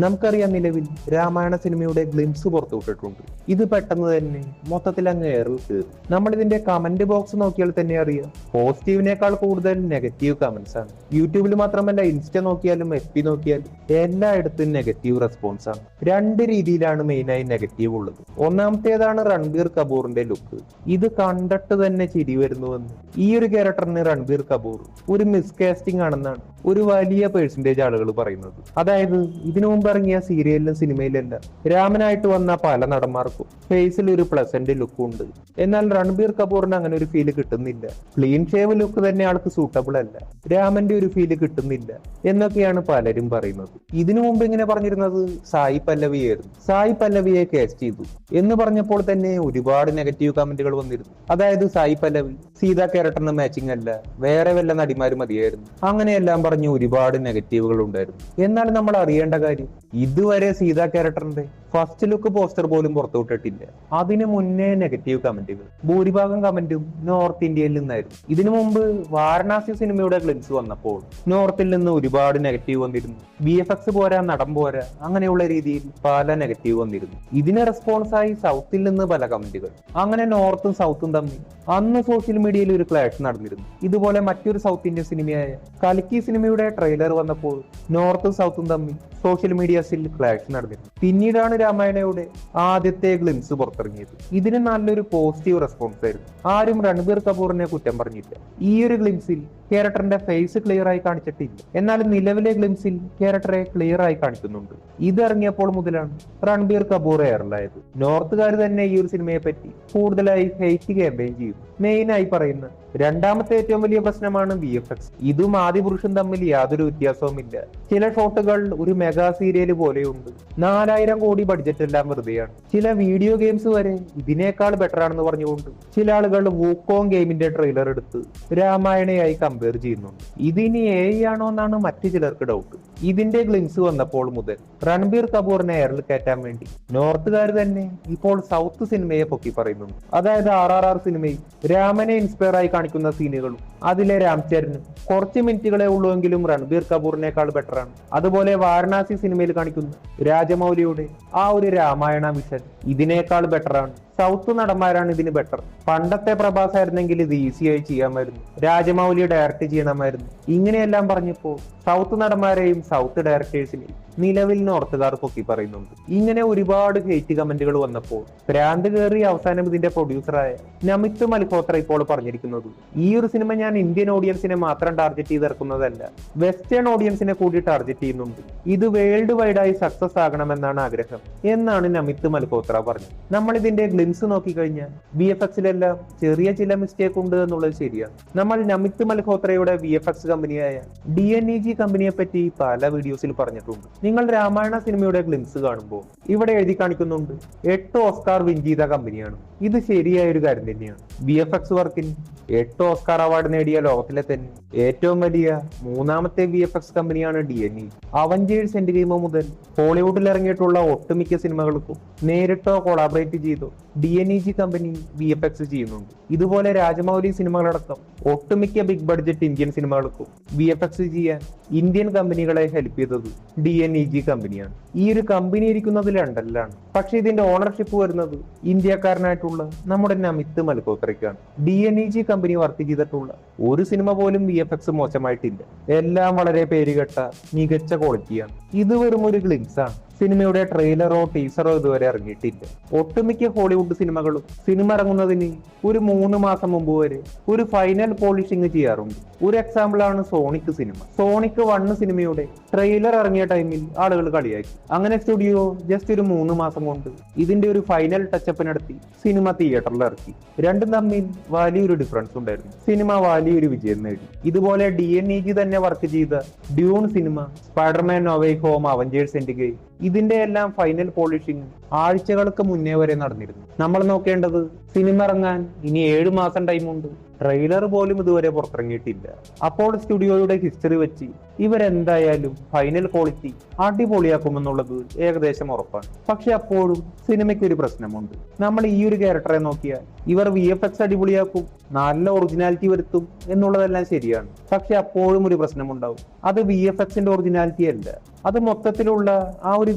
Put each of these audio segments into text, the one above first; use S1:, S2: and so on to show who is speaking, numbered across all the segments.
S1: നമുക്കറിയാം നിലവിൽ രാമായണ സിനിമയുടെ ഗ്ലിംസ് പുറത്തുവിട്ടിട്ടുണ്ട്. ഇത് പെട്ടെന്ന് തന്നെ മൊത്തത്തിൽ അങ്ങ് എയറിൽ കയറി. നമ്മൾ ഇതിന്റെ കമന്റ് ബോക്സ് നോക്കിയാൽ തന്നെ അറിയാം, പോസിറ്റീവിനേക്കാൾ കൂടുതൽ നെഗറ്റീവ് കമന്റ്സ് ആണ്. യൂട്യൂബിൽ മാത്രമല്ല, ഇൻസ്റ്റ നോക്കിയാലും FB നോക്കിയാലും എല്ലായിടത്തും നെഗറ്റീവ് റെസ്പോൺസ് ആണ്. രണ്ട് രീതിയിലാണ് മെയിനായി നെഗറ്റീവ് ഉള്ളത്. ഒന്നാമത്തേതാണ് രൺബീർ കപൂറിന്റെ ലുക്ക്. ഇത് കണ്ടിട്ട് തന്നെ ചിരി വരുന്നുവെന്ന്. ഈ ഒരു ക്യാരക്ടറിന് രൺബീർ കപൂർ ഒരു മിസ്കാസ്റ്റിംഗ് ആണെന്നാണ് ഒരു വലിയ പേഴ്സൻറ്റേജ് ആളുകൾ പറയുന്നത്. അതായത് ഇതിനു മുമ്പ് ഇറങ്ങിയ സീരിയലിലും സിനിമയിലല്ല രാമനായിട്ട് വന്ന പല നടന്മാർക്കും ഫേസിൽ ഒരു പ്ലസന്റ് ലുക്ക് ഉണ്ട്. എന്നാൽ രൺബീർ കപൂറിന് അങ്ങനെ ഒരു ഫീല് കിട്ടുന്നില്ല. ക്ലീൻ ഷേവ് ലുക്ക് തന്നെ ആൾക്ക് സൂട്ടബിൾ അല്ല, രാമന്റെ ഒരു ഫീല് കിട്ടുന്നില്ല എന്നൊക്കെയാണ് പലരും പറയുന്നത്. ഇതിനു മുമ്പ് ഇങ്ങനെ പറഞ്ഞിരുന്നത് സായി പല്ലവിയായിരുന്നു. സായി പല്ലവിയെ കാസ്റ്റ് ചെയ്തു എന്ന് പറഞ്ഞപ്പോൾ തന്നെ ഒരുപാട് നെഗറ്റീവ് കമന്റുകൾ വന്നിരുന്നു. അതായത് സായി പല്ലവി സീതാ ക്യാരക്ടറിന് മാച്ചിങ് അല്ല, വേറെ വല്ല നടിമാര് മതിയായിരുന്നു, അങ്ങനെയെല്ലാം പറഞ്ഞ് ഒരുപാട് നെഗറ്റീവുകൾ ഉണ്ടായിരുന്നു. എന്നാൽ നമ്മൾ അറിയേണ്ട കാര്യം, ഇതുവരെ സീതാ ക്യാരക്ടറിന്റെ ഫസ്റ്റ് ലുക്ക് പോസ്റ്റർ പോലും പുറത്തുവിട്ടിട്ടില്ല. അതിനു മുന്നേ നെഗറ്റീവ് കമന്റുകൾ, ഭൂരിഭാഗം കമന്റും നോർത്ത് ഇന്ത്യയിൽ നിന്നായിരുന്നു. ഇതിനു മുമ്പ് വാരണാസി സിനിമയുടെ ഗ്ലിംസ് വന്നപ്പോൾ നോർത്തിൽ നിന്ന് ഒരുപാട് നെഗറ്റീവ് വന്നിരുന്നു. VFX പോരാ, നടൻ പോരാ, അങ്ങനെയുള്ള രീതിയിൽ പല നെഗറ്റീവ് വന്നിരുന്നു. ഇതിന് റെസ്പോൺസായി സൗത്തിൽ നിന്ന് പല കമന്റുകൾ. അങ്ങനെ നോർത്തും സൗത്തും തമ്മിൽ അന്ന് സോഷ്യൽ മീഡിയയിൽ ഒരു ക്ലാഷ് നടന്നിരുന്നു. ഇതുപോലെ മറ്റൊരു സൗത്ത് ഇന്ത്യൻ സിനിമയായ കൽക്കി സിനിമയുടെ ട്രെയിലർ വന്നപ്പോൾ നോർത്തും സൗത്തും തമ്മിൽ സോഷ്യൽ മീഡിയസിൽ ക്ലാഷ് നടന്നിരുന്നു. പിന്നീടാണ് രാമായണയുടെ ആദ്യത്തെ ഗ്ലിംസ് പുറത്തിറങ്ങിയത്. ഇതിന് നല്ലൊരു പോസിറ്റീവ് റെസ്പോൺസ് ആയിരുന്നു. ആരും രൺബീർ കപൂറിനെ കുറ്റം പറഞ്ഞില്ല. ഈ ഒരു ഗ്ലിംസിൽ ക്യാരക്ടറിന്റെ ഫേസ് ക്ലിയർ ആയി കാണിച്ചിട്ടില്ല. എന്നാൽ നിലവിലെ ഗ്ലിംസിൽ ക്യാരക്ടറെ ക്ലിയർ ആയി കാണിക്കുന്നുണ്ട്. ഇത് ഇറങ്ങിയപ്പോൾ മുതലാണ് രൺബീർ കപൂർ എയറിലായത്. നോർത്തുകാർ തന്നെ ഈ ഒരു സിനിമയെ പറ്റി കൂടുതലായി ഹെയ്റ്റ് ക്യാമ്പയിൻ ചെയ്യും. മെയിനായി പറയുന്ന രണ്ടാമത്തെ ഏറ്റവും വലിയ പ്രശ്നമാണ് VFX. ഇതും ആദിപുരുഷും തമ്മിൽ യാതൊരു വ്യത്യാസവുമില്ല. ചില ഷോട്ടുകൾ ഒരു മെഗാ സീരിയൽ പോലെയുണ്ട്. 4000 കോടി ബഡ്ജറ്റ് എല്ലാം വെറുതെയാണ്. ചില വീഡിയോ ഗെയിംസ് വരെ ഇതിനേക്കാൾ ബെറ്റർ ആണെന്ന് പറഞ്ഞുകൊണ്ട് ചില ആളുകൾ വൂക്കോങ് ഗെയിമിന്റെ ട്രെയിലർ എടുത്ത് രാമായണയായി കമ്പയർ ചെയ്യുന്നുണ്ട്. ഇതിനി AI ആണോ എന്നാണ് മറ്റു ചിലർക്ക് ഡൗട്ട്. ഇതിന്റെ ഗ്ലിംസ് വന്നപ്പോൾ മുതൽ രൺബീർ കപൂറിനെ എയറിൽ കയറ്റാൻ വേണ്ടി നോർത്തുകാർ തന്നെ ഇപ്പോൾ സൗത്ത് സിനിമയെ പൊക്കി പറയുന്നുണ്ട്. അതായത് RRR സിനിമയിൽ രാമനെ ഇൻസ്പയർ ആയി കാണിക്കുന്ന സീനുകളും അതിലെ രാംചരനും കുറച്ച് മിനിറ്റുകളെ ഉള്ളുവെങ്കിലും രൺബീർ കപൂറിനേക്കാൾ ബെറ്ററാണ്. അതുപോലെ വാരണാസി സിനിമയിൽ കാണിക്കുന്ന രാജമൗലിയുടെ ആ ഒരു രാമായണ മിഷൻ ഇതിനേക്കാൾ ബെറ്ററാണ്. സൗത്ത് നടന്മാരാണ് ഇതിന് ബെറ്റർ. പണ്ടത്തെ പ്രഭാസ് ആയിരുന്നെങ്കിൽ ഇത് ഈസിയായി ചെയ്യാമായിരുന്നു, രാജമൗലി ഡയറക്ട് ചെയ്യണമായിരുന്നു. ഇങ്ങനെയെല്ലാം പറഞ്ഞപ്പോൾ സൗത്ത് നടന്മാരെയും സൗത്ത് ഡയറക്ടേഴ്സിനെയും നിലവിൽ നോർത്തുകാർ പൊക്കി പറയുന്നുണ്ട്. ഇങ്ങനെ ഒരുപാട് ഹെയ്റ്റ് കമന്റുകൾ വന്നപ്പോൾ ഭ്രാന്ത് കയറി അവസാനം ഇതിന്റെ പ്രൊഡ്യൂസറായ നമിത് മൽഹോത്ര ഇപ്പോൾ പറഞ്ഞിരിക്കുന്നത്, ഈ ഒരു സിനിമ ഞാൻ ഇന്ത്യൻ ഓഡിയൻസിനെ മാത്രം ടാർഗറ്റ് ചെയ്തിറക്കുന്നതല്ല, വെസ്റ്റേൺ ഓഡിയൻസിനെ കൂടി ടാർഗറ്റ് ചെയ്യുന്നുണ്ട്. ഇത് വേൾഡ് വൈഡായി സക്സസ് ആകണമെന്നാണ് ആഗ്രഹം എന്നാണ് നമിത് മൽഹോത്ര പറഞ്ഞത്. നമ്മൾ ഇതിന്റെ ഗ്ലിംസ് നോക്കിക്കഴിഞ്ഞാൽ VFXലെല്ലാം ചെറിയ ചില മിസ്റ്റേക്ക് ഉണ്ട് എന്നുള്ളത് ശരിയാണ്. നമ്മൾ നമിത് മൽഹോത്രയുടെ VFX കമ്പനിയായ DNEG കമ്പനിയെ പറ്റി പല വീഡിയോസിൽ പറഞ്ഞിട്ടുണ്ട്. നിങ്ങൾ രാമായണ സിനിമയുടെ ഗ്ലിംസ് കാണുമ്പോൾ ഇവിടെ എഴുതി കാണിക്കുന്നുണ്ട് 8 ഓസ്കാർ വിൻ ചെയ്ത കമ്പനിയാണ്. ഇത് ശരിയായ ഒരു കാര്യം തന്നെയാണ്. VFX വർക്കിന് 8 ഓസ്കാർ അവാർഡ് നേടിയ ലോകത്തിലെ തന്നെ ഏറ്റവും വലിയ മൂന്നാമത്തെ VFX കമ്പനിയാണ് DNEG. അവഞ്ചേഴ്സ് എൻഡ് ഗെയിം മുതൽ ഹോളിവുഡിൽ ഇറങ്ങിയിട്ടുള്ള ഒട്ടുമിക്ക സിനിമകൾക്കും നേരിട്ടോ കൊളാബറേറ്റ് ചെയ്തോ DNEG കമ്പനി VFX ചെയ്യുന്നുണ്ട്. ഇതുപോലെ രാജമൗലി സിനിമകളടക്കം ഒട്ടുമിക്ക ബിഗ് ബഡ്ജറ്റ് ഇന്ത്യൻ സിനിമകൾക്കും VFX ചെയ്യാൻ ഇന്ത്യൻ കമ്പനികളെ ഹെൽപ്പ് ചെയ്തത് DNEG കമ്പനിയാണ്. ഈ ഒരു കമ്പനി ഇരിക്കുന്നത് ലണ്ടനിലാണ്. പക്ഷെ ഇതിന്റെ ഓണർഷിപ്പ് വരുന്നത് ഇന്ത്യക്കാരനായിട്ടുള്ള നമ്മുടെ നമിത് മൽഹോത്രയ്ക്കാണ്. DNEG കമ്പനി വർക്ക് ചെയ്തിട്ടുള്ള ഒരു സിനിമ പോലും VFX മോശമായിട്ടില്ല. എല്ലാം വളരെ പേരുകെട്ട മികച്ച ക്വാളിറ്റിയാണ്. ഇത് വെറും ഒരു ഗ്ലിംസ് ആണ്. സിനിമയുടെ ട്രെയിലറോ ടീസറോ ഇതുവരെ ഇറങ്ങിയിട്ടില്ല. ഒട്ടുമിക്ക ഹോളിവുഡ് സിനിമകളും സിനിമ ഇറങ്ങുന്നതിന് ഒരു 3 മാസം മുമ്പ് വരെ ഒരു ഫൈനൽ പോളിഷിംഗ് ചെയ്യാറുണ്ട്. ഒരു എക്സാമ്പിൾ ആണ് സോണിക് സിനിമ. സോണിക് 1 സിനിമയുടെ ട്രെയിലർ ഇറങ്ങിയ ടൈമിൽ ആളുകൾ കളിയാക്കി. അങ്ങനെ സ്റ്റുഡിയോ ജസ്റ്റ് ഒരു 3 മാസം കൊണ്ട് ഇതിന്റെ ഒരു ഫൈനൽ ടച്ചപ്പ് നടത്തി സിനിമ തിയേറ്ററിൽ ഇറക്കി. രണ്ടും തമ്മിൽ വലിയൊരു ഡിഫറൻസ് ഉണ്ടായിരുന്നു. സിനിമ വലിയൊരു വിജയം നേടി. ഇതുപോലെ DNEG തന്നെ വർക്ക് ചെയ്ത Dune cinema, Spiderman no way home, Avengers Endgame, ഇതിന്റെ എല്ലാം ഫൈനൽ പോളിഷിംഗ് ആഴ്ചകൾക്ക് മുന്നേ വരെ നടന്നിരുന്നു. നമ്മൾ നോക്കേണ്ടത് സിനിമ ഇറങ്ങാൻ ഇനി 7 മാസം ടൈമുണ്ട്, ട്രെയിലർ പോലും ഇതുവരെ പുറത്തിറങ്ങിയിട്ടില്ല. അപ്പോൾ സ്റ്റുഡിയോയുടെ ഹിസ്റ്ററി വെച്ച് ഇവരെന്തായാലും ഫൈനൽ ക്വാളിറ്റി അടിപൊളിയാക്കുമെന്നുള്ളത് ഏകദേശം ഉറപ്പാണ്. പക്ഷെ അപ്പോഴും സിനിമയ്ക്ക് ഒരു പ്രശ്നമുണ്ട്. നമ്മൾ ഈ ഒരു ക്യാരക്ടറെ നോക്കിയാൽ ഇവർ VFX അടിപൊളിയാക്കും, നല്ല ഒറിജിനാലിറ്റി വരുത്തും എന്നുള്ളതെല്ലാം ശരിയാണ്. പക്ഷെ അപ്പോഴും ഒരു പ്രശ്നമുണ്ടാവും. അത് VFXന്റെ ഒറിജിനാലിറ്റി അല്ല, അത് മൊത്തത്തിലുള്ള ആ ഒരു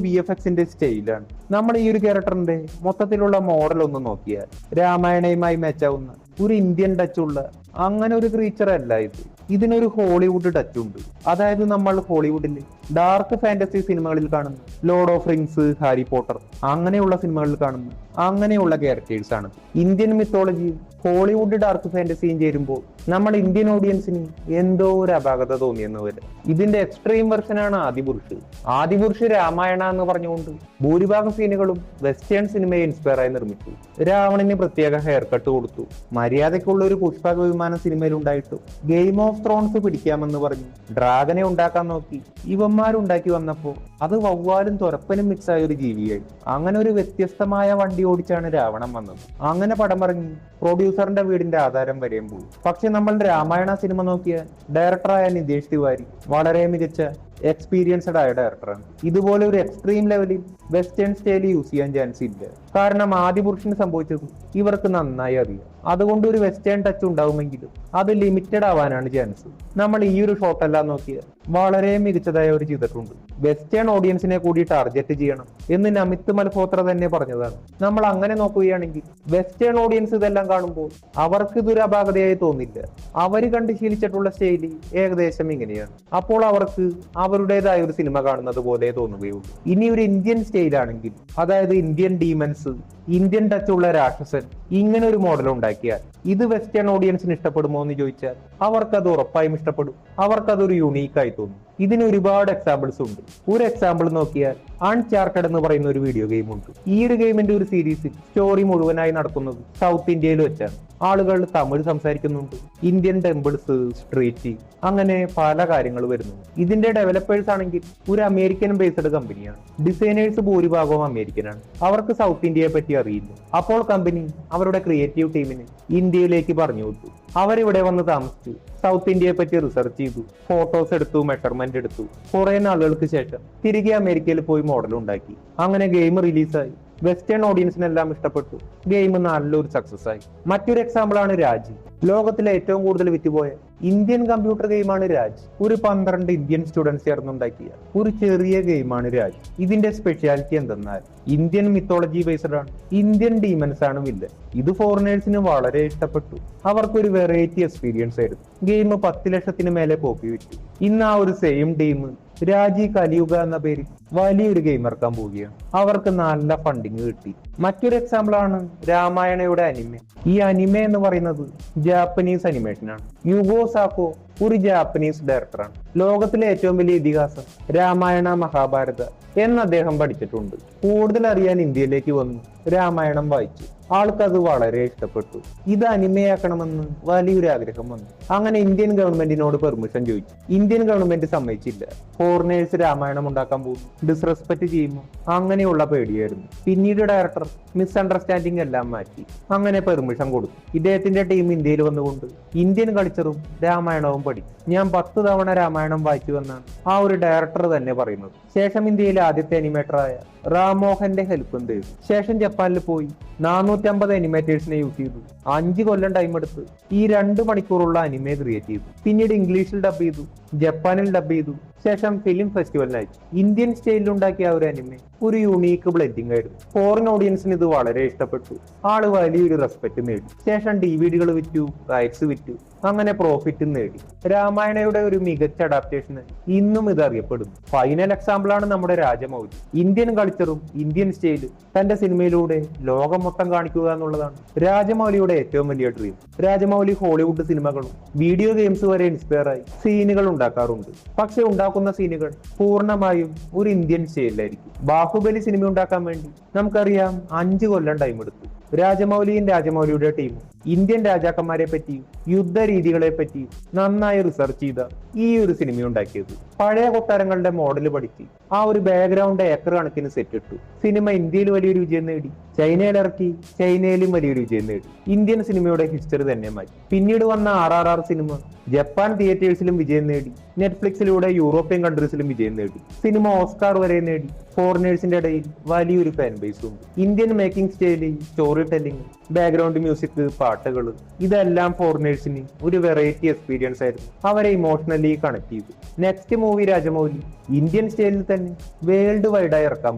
S1: VFXന്റെ സ്റ്റൈലാണ്. നമ്മൾ ഈ ഒരു ക്യാരക്ടറിന്റെ മൊത്തത്തിലുള്ള മോഡൽ ഒന്ന് നോക്കിയാൽ രാമായണയുമായി മാച്ചാവുന്ന ഒരു ഇന്ത്യൻ ടച്ച് ഉള്ള അങ്ങനെ ഒരു ക്രീച്ചർ അല്ല ഇത്. ഇതിനൊരു ഹോളിവുഡ് ടച്ച് ഉണ്ട്. അതായത് നമ്മൾ ഹോളിവുഡിൽ ഡാർക്ക് ഫാന്റസി സിനിമകളിൽ കാണുന്ന Lord of rings, Harry Potter അങ്ങനെയുള്ള സിനിമകളിൽ കാണുന്ന അങ്ങനെയുള്ള ക്യാരക്ടേഴ്സ് ആണ്. ഇന്ത്യൻ മിത്തോളജിയും ഹോളിവുഡ് ഡാർക്ക് ഫാന്റസിയും ചേരുമ്പോൾ നമ്മൾ ഇന്ത്യൻ ഓഡിയൻസിന് എന്തോ ഒരു അപാകത തോന്നിയെന്ന് വരെ. ഇതിന്റെ എക്സ്ട്രീം വെർഷനാണ് ആദിപുരുഷ്. ആദിപുരുഷ് രാമായണ എന്ന് പറഞ്ഞുകൊണ്ട് ഭൂരിഭാഗം സീനുകളും വെസ്റ്റേൺ സിനിമയെ ഇൻസ്പയർ ആയി നിർമ്മിച്ചു. രാവണന് പ്രത്യേക ഹെയർ കട്ട് കൊടുത്തു. മര്യാദയ്ക്കുള്ള ഒരു പുഷ്പക വിമാനം സിനിമയിൽ ഉണ്ടായിട്ടു ഗെയിം ഓഫ് ത്രോൺസ് പിടിക്കാമെന്ന് പറഞ്ഞു ഡ്രാഗനെ ഉണ്ടാക്കാൻ നോക്കി. ഇവന്മാരുണ്ടാക്കി വന്നപ്പോ അത് വവ്വാലും തുരപ്പനും മിക്സ് ആയ ഒരു ജീവിയായി. അങ്ങനെ ഒരു വ്യത്യസ്തമായ വണ്ടി ഓടിച്ചാണ് രാവണൻ വന്നത്. അങ്ങനെ പടം ഇറങ്ങി പ്രൊഡ്യൂസറിന്റെ വീടിന്റെ ആധാരം വരെയും പോയി. പക്ഷെ നമ്മൾ രാമായണ സിനിമ നോക്കിയാൽ ഡയറക്ടറായ നിതേഷ് തിവാരി വളരെ മികച്ച എക്സ്പീരിയൻസ്ഡ് ആയ ഡയറക്ടറാണ്. ഇതുപോലെ ഒരു എക്സ്ട്രീം ലെവലിൽ വെസ്റ്റേൺ സ്റ്റൈൽ യൂസ് ചെയ്യാൻ ചാൻസ് ഇല്ല. കാരണം ആദിപുരുഷന് സംഭവിച്ചത് ഇവർക്ക് നന്നായി അറിയാം. അതുകൊണ്ട് ഒരു വെസ്റ്റേൺ ടച്ച് ഉണ്ടാവുമെങ്കിലും അത് ലിമിറ്റഡ് ആവാനാണ് ചാൻസ്. നമ്മൾ ഈ ഒരു ഷോട്ട് എല്ലാം നോക്കിയാൽ വളരെ മികച്ചതായ ഒരു ചെയ്തിട്ടുണ്ട്. വെസ്റ്റേൺ ഓഡിയൻസിനെ കൂടി ടാർഗറ്റ് ചെയ്യണം എന്ന് നമിത് മൽഹോത്ര തന്നെ പറഞ്ഞതാണ്. നമ്മൾ അങ്ങനെ നോക്കുകയാണെങ്കിൽ വെസ്റ്റേൺ ഓഡിയൻസ് ഇതെല്ലാം കാണുമ്പോൾ അവർക്ക് ഇതൊരു അപാകതയായി തോന്നില്ല. അവര് കണ്ട് ശീലിച്ചിട്ടുള്ള ശൈലി ഏകദേശം ഇങ്ങനെയാണ്. അപ്പോൾ അവർക്ക് അവരുടേതായ ഒരു സിനിമ കാണുന്നത് പോലെ തോന്നുകയുള്ളൂ. ഇനി ഒരു ഇന്ത്യൻ സ്റ്റൈലാണെങ്കിൽ, അതായത് ഇന്ത്യൻ ഡീമൻസ്, ഇന്ത്യൻ ടച്ച് ഉള്ള രാക്ഷസൻ, ഇങ്ങനെ ഒരു മോഡൽ ഉണ്ടാക്കിയാൽ ഇത് വെസ്റ്റേൺ ഓഡിയൻസിന് ഇഷ്ടപ്പെടുമോ എന്ന് ചോദിച്ചാൽ അവർക്കത് ഉറപ്പായും ഇഷ്ടപ്പെടും. അവർക്കതൊരു യുണീക്കായി തോന്നും. ഇതിന് ഒരുപാട് എക്സാമ്പിൾസ് ഉണ്ട്. ഒരു എക്സാമ്പിൾ നോക്കിയാൽ അൺചാർട്ടഡ് എന്ന് പറയുന്ന ഒരു വീഡിയോ ഗെയിം ഉണ്ട്. ഈ ഒരു ഗെയിമിന്റെ ഒരു സീരീസിൽ സ്റ്റോറി മുഴുവനായി നടക്കുന്നത് സൗത്ത് ഇന്ത്യയിൽ വെച്ചാണ്. ആളുകൾ തമിഴ് സംസാരിക്കുന്നുണ്ട്, ഇന്ത്യൻ ടെമ്പിൾസ്, സ്ട്രീറ്റ്, അങ്ങനെ പല കാര്യങ്ങൾ വരുന്നു. ഇതിന്റെ ഡെവലപ്പേഴ്സ് ആണെങ്കിൽ ഒരു അമേരിക്കൻ ബേസ്ഡ് കമ്പനിയാണ്. ഡിസൈനേഴ്സ് ഭൂരിഭാഗവും അമേരിക്കനാണ്. അവർക്ക് സൗത്ത് ഇന്ത്യയെ പറ്റി അറിയില്ല. അപ്പോൾ കമ്പനി അവരുടെ ക്രിയേറ്റീവ് ടീമിന് ഇന്ത്യയിലേക്ക് പറഞ്ഞു വിട്ടു. അവരിവിടെ വന്ന് താമസിച്ചു, സൗത്ത് ഇന്ത്യയെ പറ്റി റിസർച്ച് ചെയ്തു, ഫോട്ടോസ് എടുത്തു, മെഷർമെന്റ് എടുത്തു. കുറെ നാളുകൾക്ക് ശേഷം തിരികെ അമേരിക്കയിൽ പോയി മോഡൽ ഉണ്ടാക്കി. അങ്ങനെ ഗെയിം റിലീസായി. വെസ്റ്റേൺ ഓഡിയൻസിനെല്ലാം ഇഷ്ടപ്പെട്ടു. ഗെയിം നല്ലൊരു സക്സസ് ആയി. മറ്റൊരു എക്സാമ്പിൾ ആണ് രാജ്. ലോകത്തിലെ ഏറ്റവും കൂടുതൽ വിറ്റുപോയ ഇന്ത്യൻ കമ്പ്യൂട്ടർ ഗെയിമാണ് രാജ്. ഒരു 12 ഇന്ത്യൻ സ്റ്റുഡൻസ് ചേർന്നുണ്ടാക്കിയ ഒരു ചെറിയ ഗെയിമാണ് രാജ്. ഇതിന്റെ സ്പെഷ്യാലിറ്റി എന്തെന്നാൽ ഇന്ത്യൻ മിത്തോളജി ബേസ്ഡ് ആണ്. ഇന്ത്യൻ ഡീമൻസ് ആണ് വില്ലൻ. ഇത് ഫോറിനേഴ്സിന് വളരെ ഇഷ്ടപ്പെട്ടു. അവർക്കൊരു വെറൈറ്റി എക്സ്പീരിയൻസ് ആയിരുന്നു. ഗെയിം 10 ലക്ഷത്തിന് മേലെ കോപ്പി വിറ്റു. ഇന്ന് ആ ഒരു സെയിം ടീം രാജി കലിയുഗ എന്ന പേരിൽ വലിയൊരു ഗെയിം ഇറക്കാൻ പോവുകയാണ്. അവർക്ക് നല്ല ഫണ്ടിങ് കിട്ടി. മറ്റൊരു എക്സാമ്പിൾ ആണ് രാമായണയുടെ അനിമെ. ഈ അനിമെ എന്ന് പറയുന്നത് ജാപ്പനീസ് അനിമേഷൻ ആണ്. യുഗോ സാക്കോ ഒരു ജാപ്പനീസ് ഡയറക്ടറാണ്. ലോകത്തിലെ ഏറ്റവും വലിയ ഇതിഹാസം രാമായണ മഹാഭാരത എന്ന് അദ്ദേഹം പഠിച്ചിട്ടുണ്ട്. കൂടുതൽ അറിയാൻ ഇന്ത്യയിലേക്ക് വന്നു, രാമായണം വായിച്ചു. ആൾക്കത് വളരെ ഇഷ്ടപ്പെട്ടു. ഇത് അനിമയാക്കണമെന്ന് വലിയൊരു ആഗ്രഹം വന്നു. അങ്ങനെ ഇന്ത്യൻ ഗവൺമെന്റിനോട് പെർമിഷൻ ചോദിച്ചു. ഇന്ത്യൻ ഗവൺമെന്റ് സമ്മതിച്ചില്ല. ഫോറിനേഴ്സ് രാമായണം ഉണ്ടാക്കാൻ പോകുന്നു, ഡിസ്റെസ്പെക്ട് ചെയ്യുമോ, അങ്ങനെയുള്ള പേടിയായിരുന്നു. പിന്നീട് ഡയറക്ടർ മിസ്അണ്ടർസ്റ്റാൻഡിങ് എല്ലാം മാറ്റി. അങ്ങനെ പെർമിഷൻ കൊടുത്തു. ഇദ്ദേഹത്തിന്റെ ടീം ഇന്ത്യയിൽ വന്നുകൊണ്ട് ഇന്ത്യൻ കൾച്ചറും രാമായണവും പഠിച്ചു. ഞാൻ 10 തവണ രാമായണം വായിച്ചു എന്നാണ് ആ ഒരു ഡയറക്ടർ തന്നെ പറയുന്നത്. ശേഷം ഇന്ത്യയിലെ ആദ്യത്തെ അനിമേറ്ററായ റാംമോഹന്റെ ഹെൽപ്പും തേടി. ശേഷം ജപ്പാനിൽ പോയി 450 അനിമേറ്റേഴ്സിനെ യൂസ് ചെയ്തു. 5 കൊല്ലം ടൈം എടുത്ത് ഈ 2 മണിക്കൂറുള്ള അനിമെ ക്രിയേറ്റ് ചെയ്തു. പിന്നീട് ഇംഗ്ലീഷിൽ ഡബ് ചെയ്തു, ജപ്പാനിൽ ഡബ് ചെയ്തു. ശേഷം ഫിലിം ഫെസ്റ്റിവലിനായി ഇന്ത്യൻ സ്റ്റൈലിൽ ഉണ്ടാക്കിയ ഒരു അനിമെ ഒരു യുണീക്ക് ബ്ലെൻഡിങ് ആയിരുന്നു. ഫോറിൻ ഓഡിയൻസിന് ഇത് വളരെ ഇഷ്ടപ്പെട്ടു. ആള് വലിയൊരു റെസ്പെക്ട് നേടി. ശേഷം DVD വിറ്റു, റൈറ്റ്സ് വിറ്റു, അങ്ങനെ പ്രോഫിറ്റ് നേടി. രാമായണയുടെ ഒരു മികച്ച അഡാപ്റ്റേഷന് ഇന്നും ഇത് അറിയപ്പെടുന്നു. ഫൈനൽ എക്സാമ്പിൾ ആണ് നമ്മുടെ രാജമൗലി. ഇന്ത്യൻ കൾച്ചറും ഇന്ത്യൻ സ്റ്റൈലും തന്റെ സിനിമയിലൂടെ ലോകം മൊത്തം കാണിക്കുക എന്നുള്ളതാണ് രാജമൗലിയുടെ ഏറ്റവും വലിയ ഡ്രീം. രാജമൗലി ഹോളിവുഡ് സിനിമകളും വീഡിയോ ഗെയിംസ് വരെ ഇൻസ്പയർ ആയി സീനുകൾ ഉണ്ടാക്കാറുണ്ട്. പക്ഷെ ഉണ്ടാക്കുന്ന സീനുകൾ പൂർണ്ണമായും ഒരു ഇന്ത്യൻ സ്റ്റൈലിലായിരിക്കും. ബാഹുബലി സിനിമ ഉണ്ടാക്കാൻ വേണ്ടി നമുക്കറിയാം 5 കൊല്ലം ടൈം എടുത്തു. രാജമൗലിയുടെ ടീമും ഇന്ത്യൻ രാജാക്കന്മാരെ പറ്റിയും യുദ്ധ രീതികളെ പറ്റിയും നന്നായി റിസർച്ച് ചെയ്ത ഈ ഒരു സിനിമ ഉണ്ടാക്കിയത്. പഴയ കൊട്ടാരങ്ങളുടെ മോഡൽ പഠിച്ച് ആ ഒരു ബാക്ക്ഗ്രൗണ്ട് ഏക്കർ കണക്കിന് സെറ്റ് ഇട്ടു. സിനിമ ഇന്ത്യയിൽ വലിയൊരു വിജയം നേടി. ചൈനയിൽ ഇറക്കി ചൈനയിലും വലിയൊരു വിജയം നേടി. ഇന്ത്യൻ സിനിമയുടെ ഹിസ്റ്ററി തന്നെ മാറ്റി. പിന്നീട് വന്ന RRR സിനിമ ജപ്പാൻ തിയേറ്റേഴ്സിലും വിജയം നേടി. നെറ്റ്ഫ്ലിക്സിലൂടെ യൂറോപ്യൻ കൺട്രീസിലും വിജയം നേടി. സിനിമ ഓസ്കാർ വരെ നേടി. ഫോറിനേഴ്സിന്റെ ഇടയിൽ വലിയൊരു ഫാൻ ബേസ് ഉണ്ട്. Indian making style, story telling, background music, പാട്ടുകൾ, ഇതെല്ലാം ഫോറിനേഴ്സിന് ഒരു വെറൈറ്റി എക്സ്പീരിയൻസ് ആയിരുന്നു. അവരെ ഇമോഷണലി കണക്ട് ചെയ്തു. നെക്സ്റ്റ് മൂവി രാജമൗലി ഇന്ത്യൻ സ്റ്റൈലിൽ തന്നെ വേൾഡ് വൈഡായി ഇറക്കാൻ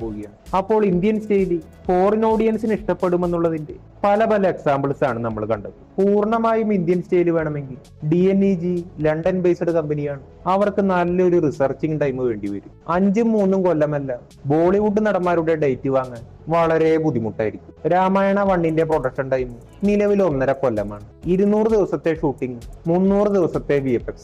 S1: പോവുകയാണ്. അപ്പോൾ ഇന്ത്യൻ സ്റ്റൈലി ഫോറിൻ ഓഡിയൻസിന് ഇഷ്ടപ്പെടുമെന്നുള്ളതിന്റെ പല എക്സാമ്പിൾസ് ആണ് നമ്മൾ കണ്ടത്. പൂർണ്ണമായും ഇന്ത്യൻ സ്റ്റൈൽ വേണമെങ്കിൽ DNEG ലണ്ടൻ ബേസ്ഡ് കമ്പനിയാണ്. അവർക്ക് നല്ലൊരു റിസർച്ചിങ് ടൈം വേണ്ടി വരും. 5-3 കൊല്ലമല്ല, ബോളിവുഡ് നടന്മാരുടെ ഡേറ്റ് വാങ്ങാൻ വളരെ ബുദ്ധിമുട്ടായിരിക്കും. രാമായണ 1ന്റെ പ്രൊഡക്ഷൻ ടൈം നിലവിൽ 1.5 കൊല്ലമാണ്. 200 ദിവസത്തെ ഷൂട്ടിംഗ്, 300 ദിവസത്തെ VFX.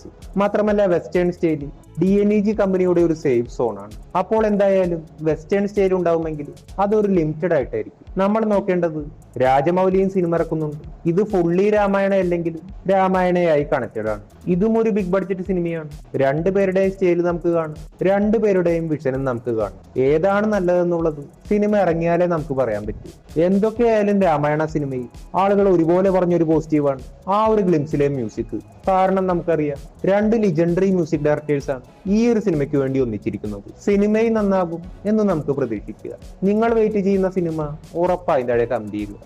S1: മാത്രമല്ല വെസ്റ്റേൺ സ്റ്റൈൽ DNEG കമ്പനിയുടെ ഒരു സേഫ് സോൺ ആണ്. അപ്പോൾ എന്തായാലും വെസ്റ്റേൺ സ്റ്റൈൽ ഉണ്ടാവുമെങ്കിൽ അതൊരു ലിമിറ്റഡ് ആയിട്ടായിരിക്കും. നമ്മൾ നോക്കേണ്ടത് രാജമൗലിയും സിനിമ ഇറക്കുന്നുണ്ട്. ഇത് ഫുള്ളി രാമായണ അല്ലെങ്കിലും രാമായണയായി കണക്റ്റഡ് ആണ്. ഇതും ഒരു ബിഗ് ബഡ്ജറ്റ് സിനിമയാണ്. 2 പേരുടെയും സ്റ്റൈൽ നമുക്ക് കാണും, 2 പേരുടെയും വിഷനും നമുക്ക് കാണും. ഏതാണ് നല്ലതെന്നുള്ളത് സിനിമ ഇറങ്ങിയാലേ നമുക്ക് പറയാൻ പറ്റൂ. എന്തൊക്കെയായാലും രാമായണ സിനിമയിൽ ആളുകൾ ഒരുപോലെ പറഞ്ഞൊരു പോസിറ്റീവാണ് ആ ഒരു ഗ്ലിംസിലെ മ്യൂസിക്. കാരണം നമുക്കറിയാം 2 ലിജൻഡറി മ്യൂസിക് ഡയറക്ടേഴ്സ് ആണ് ഈ ഒരു സിനിമയ്ക്ക് വേണ്ടി ഒന്നിച്ചിരിക്കുന്നത്. സിനിമയും നന്നാകും എന്ന് നമുക്ക് പ്രതീക്ഷിക്കുക. നിങ്ങൾ വെയിറ്റ് ചെയ്യുന്ന സിനിമ ഉറപ്പായി താഴെ കമന്റ് ചെയ്യുക.